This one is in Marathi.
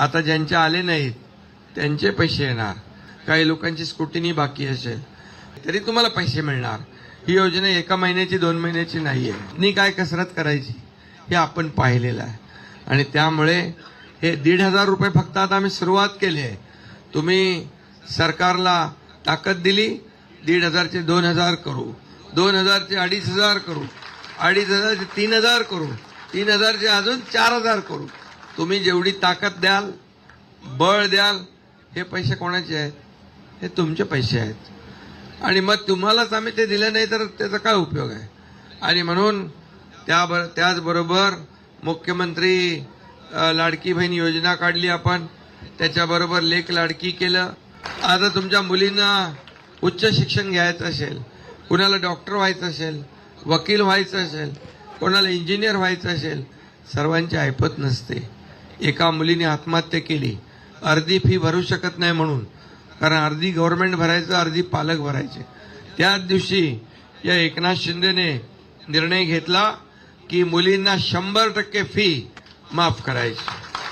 आता ज्यांचे आले नाहीत त्यांचे पैसे येणार, काही लोकांची स्क्रुटिनी बाकी असेल तरी तुम्हाला पैसे मिळणार। ही योजना एका महिन्याची 2 महिन्याची नाहीये, नी काय कसरत करायची हे आपण पाहिलेलं आहे। आणि त्यामुळे हे 1,500 रुपये फक्त आता आम्ही सुरुवात केली आहे। तुम्ही सरकारला ताकद दिली, 1,500 चे 2,000 करू, 2,000 चे 2,500 करू, 2,500 चे 3,000 करू, 3,000 चे अजून 4,000 करू। तुम्ही जेवढी ताकद द्याल, बळ द्याल, हे पैसे कोणाचे आहेत? हे तुमचे पैसे आहेत। आणि मग तुम्हालाच आम्ही ते दिले नाही तर त्याचा काय उपयोग आहे? आणि म्हणून त्याचबरोबर मुख्यमंत्री लाडकी बहीण योजना काढली आपण, त्याच्याबरोबर लेक लाडकी केलं। आता तुमच्या मुलींना उच्च शिक्षण घ्यायचं असेल, कुणाला डॉक्टर व्हायचं असेल, वकील व्हायचं असेल, कोणाला इंजिनियर व्हायचं असेल, सर्वांची ऐपत नसते। एका मुलीने आत्महत्या केली, अर्धी फी भरू शकत नाही म्हणून, कारण अर्धी गव्हर्नमेंट भरायचं, अर्धी पालक भरायचे। त्याच दिवशी या एकनाथ शिंदेने निर्णय घेतला की मुलींना 100% फी माफ करायची।